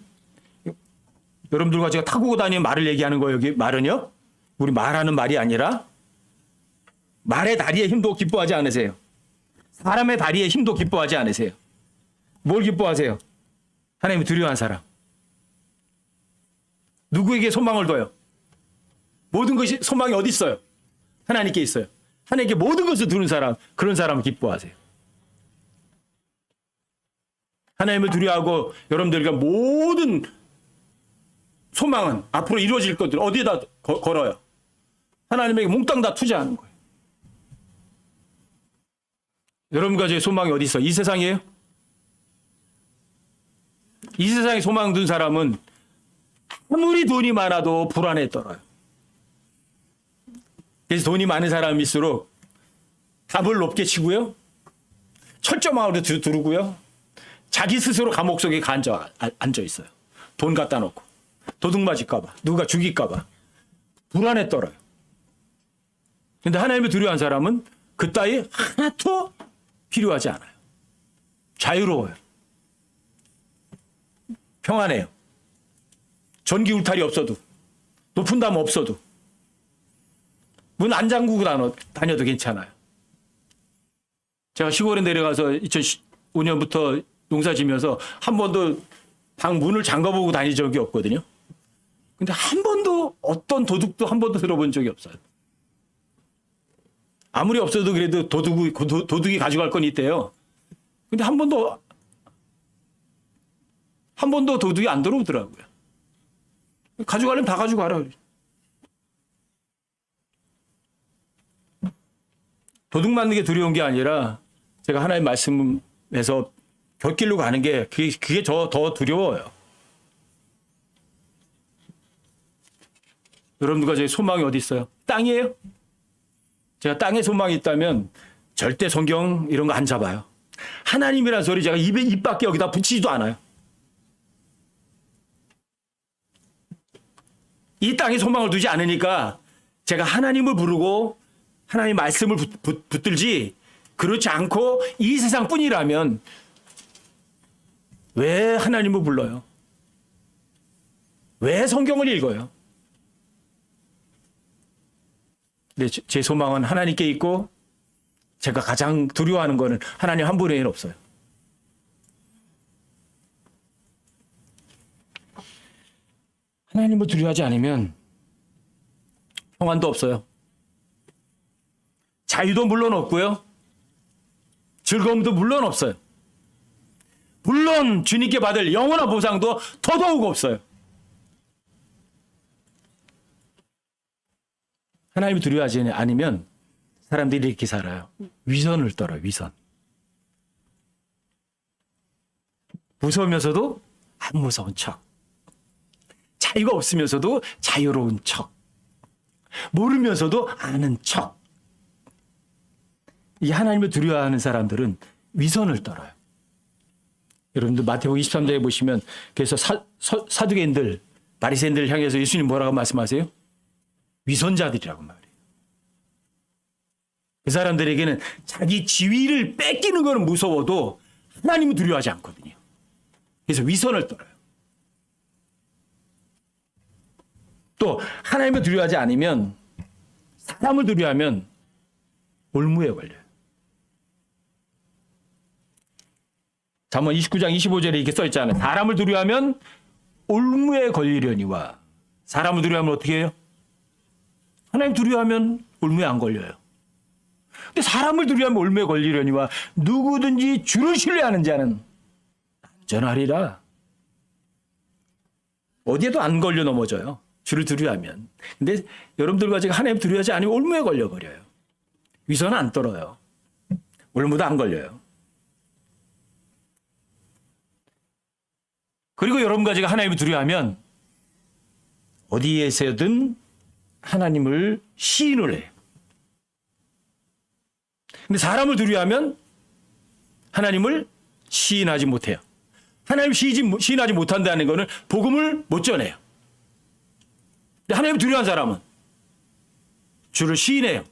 B: 여러분들과 제가 타고 다니는 말을 얘기하는 거예요. 여기 말은요. 우리 말하는 말이 아니라 말의 다리의 힘도 기뻐하지 않으세요? 사람의 다리의 힘도 기뻐하지 않으세요? 뭘 기뻐하세요? 하나님을 두려워하는 사람. 누구에게 소망을 둬요? 모든 것이 소망이 어디 있어요? 하나님께 있어요. 하나님께 모든 것을 두는 사람, 그런 사람을 기뻐하세요. 하나님을 두려워하고 여러분들과 모든
A: 소망은 앞으로 이루어질 것들 어디에다 걸어요? 하나님에게 몽땅 다 투자하는 거예요. 여러분과 제 소망이 어디 있어? 이 세상이에요? 이 세상에 소망 둔 사람은 아무리 돈이 많아도 불안에 떨어요. 그래서 돈이 많은 사람일수록 답을 높게 치고요. 철저망으로 두르고요. 자기 스스로 감옥 속에 앉아 있어요. 돈 갖다 놓고. 도둑 맞을까봐. 누가 죽일까봐. 불안에 떨어요. 근데 하나님을 두려워한 사람은 그 따위 하나도 필요하지 않아요. 자유로워요. 평안해요. 전기 울타리 없어도, 높은 담 없어도, 문 안 잠그고 다녀도 괜찮아요. 제가 시골에 내려가서 2005년부터 농사 지면서 한 번도 방 문을 잠가보고 다닌 적이 없거든요. 근데 한 번도 어떤 도둑도 한 번도 들어본 적이 없어요. 아무리 없어도 그래도 도둑이 가져갈 건 있대요. 근데 한 번도 도둑이 안 들어오더라고요. 가져가려면 다 가져가라. 도둑 맞는 게 두려운 게 아니라 제가 하나님 말씀에서 곁길로 가는 게 그게 더 두려워요. 여러분들과 제 소망이 어디 있어요? 땅이에요? 제가 땅에 소망이 있다면 절대 성경 이런 거 안 잡아요. 하나님이라는 소리 제가 입 밖에 여기다 붙이지도 않아요. 이 땅에 소망을 두지 않으니까 제가 하나님을 부르고 하나님 말씀을 붙들지 그렇지 않고 이 세상뿐이라면 왜 하나님을 불러요? 왜 성경을 읽어요? 근데 제 소망은 하나님께 있고 제가 가장 두려워하는 거는 하나님 한 분 외에는 없어요. 하나님을 두려워하지 않으면 평안도 없어요. 자유도 물론 없고요. 즐거움도 물론 없어요. 물론 주님께 받을 영원한 보상도 더더욱 없어요. 하나님을 두려워하지 않으면 사람들이 이렇게 살아요. 위선을 떨어요. 위선. 무서우면서도 안 무서운 척. 자유가 없으면서도 자유로운 척. 모르면서도 아는 척. 이 하나님을 두려워하는 사람들은 위선을 떨어요. 여러분들 마태복음 23장에 보시면 그래서 사두개인들, 바리새인들을 향해서 예수님 뭐라고 말씀하세요? 위선자들이라고 말해요. 그 사람들에게는 자기 지위를 뺏기는 것은 무서워도 하나님을 두려워하지 않거든요. 그래서 위선을 떨어요. 또 하나님을 두려워하지 않으면 사람을 두려워하면 올무에 걸려요. 잠언 29장 25절에 이렇게 써 있잖아요. 사람을 두려워하면 올무에 걸리려니와. 사람을 두려워하면 어떻게 해요? 하나님 두려워하면 올무에 안 걸려요. 근데 사람을 두려워하면 올무에 걸리려니와 누구든지 주를 신뢰하는 자는 안전하리라. 어디에도 안 걸려 넘어져요. 주를 두려워하면. 근데 여러분들과 제가 하나님 두려워하지 않으면 올무에 걸려버려요. 위선은 안 떨어요. 올무도 안 걸려요. 그리고 여러분과 제가 하나님을 두려워하면 어디에서든 하나님을 시인을 해요. 근데 사람을 두려워하면 하나님을 시인하지 못해요. 하나님을 시인하지 못한다는 것은 복음을 못 전해요. 근데 하나님을 두려워하는 사람은 주를 시인해요.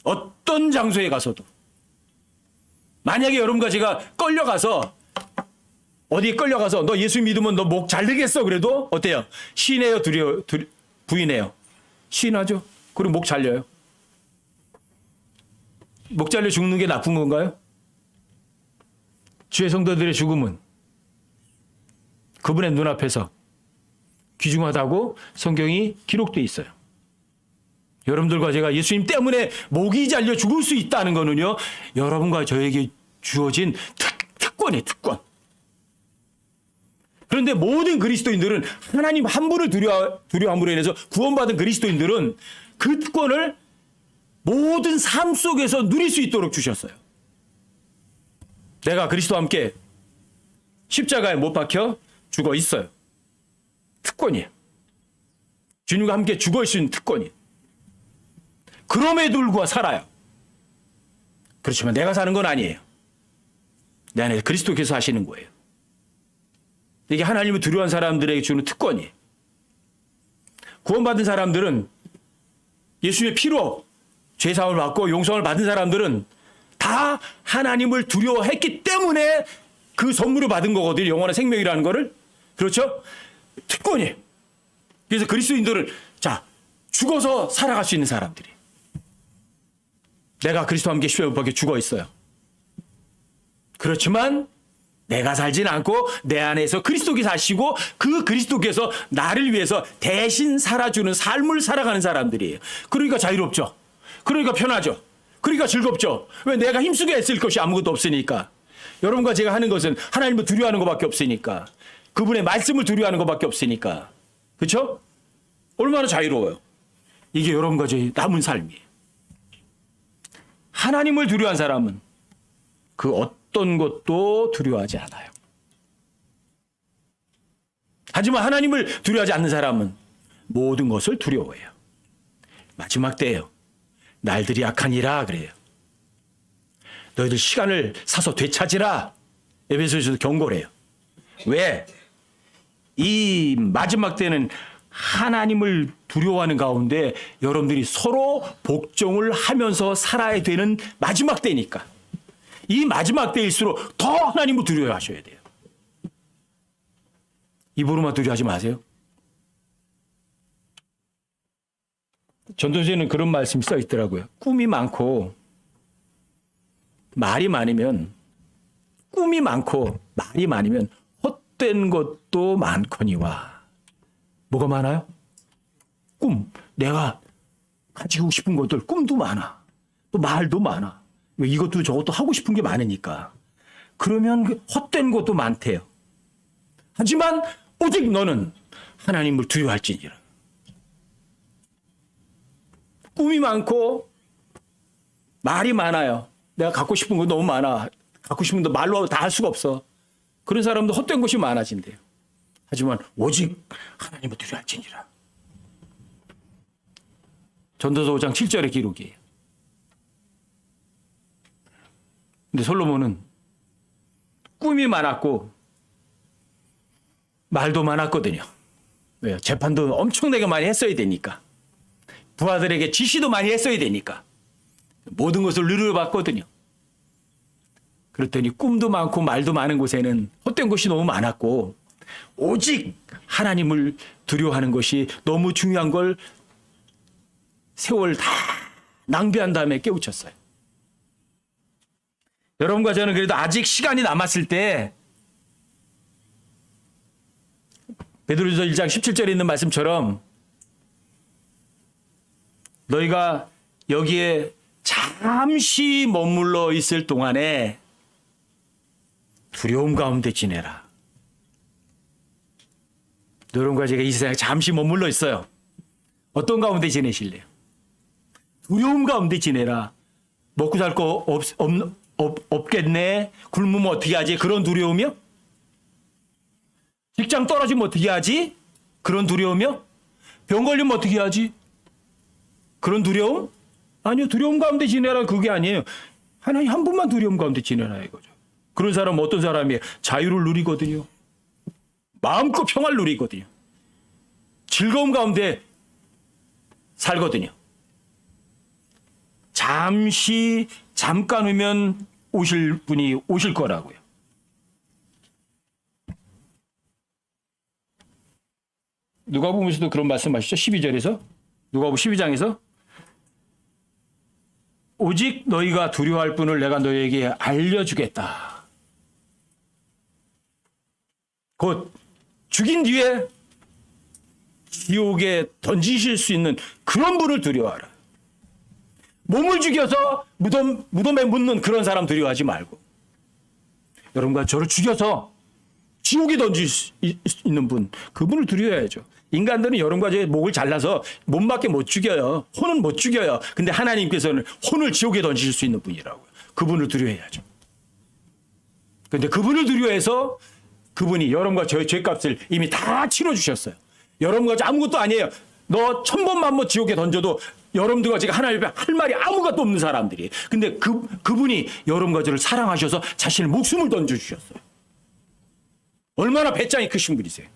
A: 어떤 장소에 가서도. 만약에 여러분과 제가 어디에 끌려가서 너 예수 믿으면 너 목 잘리겠어 그래도 어때요? 시인해요? 부인해요? 시인하죠. 그리고 목 잘려요. 목 잘려 죽는 게 나쁜 건가요? 주의 성도들의 죽음은 그분의 눈앞에서 귀중하다고 성경이 기록되어 있어요. 여러분들과 제가 예수님 때문에 목이 잘려 죽을 수 있다는 거는요, 여러분과 저에게 주어진 특권이에요, 특권.
B: 그런데 모든 그리스도인들은 하나님 한 분을 두려워함으로 인해서 구원받은 그리스도인들은 그 특권을 모든 삶 속에서 누릴 수 있도록 주셨어요. 내가 그리스도와 함께 십자가에 못 박혀 죽어 있어요. 특권이에요. 주님과 함께 죽어 있을 수 있는 특권이에요. 그럼에도 불구하고 살아요. 그렇지만 내가 사는 건 아니에요. 내 안에 그리스도께서 하시는 거예요. 이게 하나님을 두려워하는 사람들에게 주는 특권이에요. 구원받은 사람들은 예수님의 피로 죄사함을 받고 용서를 받은 사람들은 다 하나님을 두려워했기 때문에 그 선물을 받은 거거든요. 영원한 생명이라는 거를. 그렇죠? 특권이에요. 그래서 그리스도인들은 자, 죽어서 살아갈 수 있는 사람들이. 내가 그리스도와 함께 십자가에 못 박혀 죽어 있어요. 그렇지만 내가 살진 않고 내 안에서 그리스도께서 사시고 그 그리스도께서 나를 위해서 대신 살아주는 삶을 살아가는 사람들이에요. 그러니까 자유롭죠. 그러니까 편하죠. 그러니까 즐겁죠. 왜? 내가 힘쓰게 했을 것이 아무것도 없으니까. 여러분과 제가 하는 것은 하나님을 두려워하는 것밖에 없으니까. 그분의 말씀을 두려워하는 것밖에 없으니까. 그렇죠? 얼마나 자유로워요. 이게 여러분과 제 남은 삶이에요. 하나님을 두려워하는 사람은 그 어떤 것도 두려워하지 않아요. 하지만 하나님을 두려워하지 않는 사람은 모든 것을 두려워해요. 마지막 때예요. 날들이 약하니라 그래요. 너희들 시간을 사서 되찾으라. 에베소서에서도 경고를 해요. 왜? 이 마지막 때는 하나님을 두려워하는 가운데 여러분들이 서로 복종을 하면서 살아야 되는 마지막 때니까. 이 마지막 때일수록 더 하나님을 두려워하셔야 돼요. 입으로만 두려워하지 마세요. 전도서에는 그런 말씀이 써 있더라고요. 꿈이 많고 말이 많으면 꿈이 많고 말이 많으면 헛된 것도 많거니와. 뭐가 많아요? 꿈. 내가 가지고 싶은 것들 꿈도 많아. 또 말도 많아. 이것도 저것도 하고 싶은 게 많으니까. 그러면 그 헛된 것도 많대요. 하지만 오직 너는 하나님을 두려워할지니라. 꿈이 많고 말이 많아요. 내가 갖고 싶은 거 너무 많아. 갖고 싶은 거 말로 다 할 수가 없어. 그런 사람도 헛된 것이 많아진대요. 하지만 오직 하나님을 두려워할지니라. 전도서 5장 7절의 기록이에요. 근데 솔로몬은 꿈이 많았고 말도 많았거든요. 왜요? 재판도 엄청나게 많이 했어야 되니까. 부하들에게 지시도 많이 했어야 되니까. 모든 것을 누려봤거든요. 그랬더니 꿈도 많고 말도 많은 곳에는 헛된 것이 너무 많았고 오직 하나님을 두려워하는 것이 너무 중요한 걸 세월 다 낭비한 다음에 깨우쳤어요. 여러분과 저는 그래도 아직 시간이 남았을 때 베드로전서 1장 17절에 있는 말씀처럼 너희가 여기에 잠시 머물러 있을 동안에 두려움 가운데 지내라. 여러분과 제가 이 세상에 잠시 머물러 있어요. 어떤 가운데 지내실래요? 두려움 가운데 지내라. 먹고 살 거 없겠네. 굶으면 어떻게 하지? 그런 두려움이요? 직장 떨어지면 어떻게 하지? 그런 두려움이요? 병 걸리면 어떻게 하지? 그런 두려움? 아니요. 두려움 가운데 지내라 그게 아니에요. 하나님 한 분만 두려움 가운데 지내라 이거죠. 그런 사람은 어떤 사람이에요? 자유를 누리거든요. 마음껏 평화를 누리거든요. 즐거움 가운데 살거든요. 잠깐 후면 오실 분이 오실 거라고요. 누가복음에서도 그런 말씀하시죠. 12절에서 누가복음 12장에서 오직 너희가 두려워할 분을 내가 너희에게 알려주겠다. 곧 죽인 뒤에 지옥에 던지실 수 있는 그런 분을 두려워하라. 몸을 죽여서 무덤에 묻는 그런 사람 두려워하지 말고 여러분과 저를 죽여서 지옥에 던질 수 있는 분, 그분을 두려워야죠. 인간들은 여러 가지에 목을 잘라서 몸밖에 못 죽여요. 혼은 못 죽여요. 근데 하나님께서는 혼을 지옥에 던질 수 있는 분이라고요. 그분을 두려워해야죠. 근데 그분을 두려워해서 그분이 여러분과 저의 죄값을 이미 다 치러주셨어요. 여러분과 아무것도 아니에요. 너 1000번만 지옥에 던져도 여러분들과 제가 하나님 앞에 할 말이 아무것도 없는 사람들이. 근데 그분이 여러분과 저를 사랑하셔서 자신의 목숨을 던져주셨어요. 얼마나 배짱이 크신 분이세요.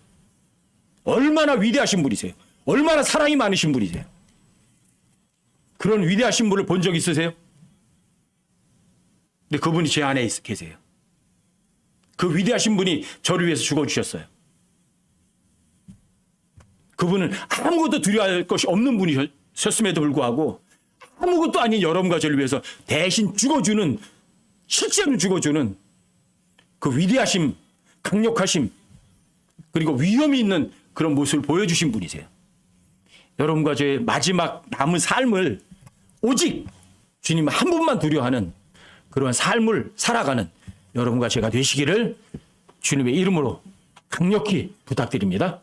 B: 얼마나 위대하신 분이세요. 얼마나 사랑이 많으신 분이세요. 그런 위대하신 분을 본 적 있으세요? 근데 그분이 제 안에 계세요. 그 위대하신 분이 저를 위해서 죽어주셨어요. 그분은 아무것도 두려워할 것이 없는 분이셨음에도 불구하고 아무것도 아닌 여러분과 저를 위해서 대신 죽어주는, 실제로 죽어주는 그 위대하심, 강력하심, 그리고 위험이 있는 그런 모습을 보여주신 분이세요. 여러분과 저의 마지막 남은 삶을 오직 주님 한 분만 두려워하는 그러한 삶을 살아가는 여러분과 제가 되시기를 주님의 이름으로 강력히 부탁드립니다.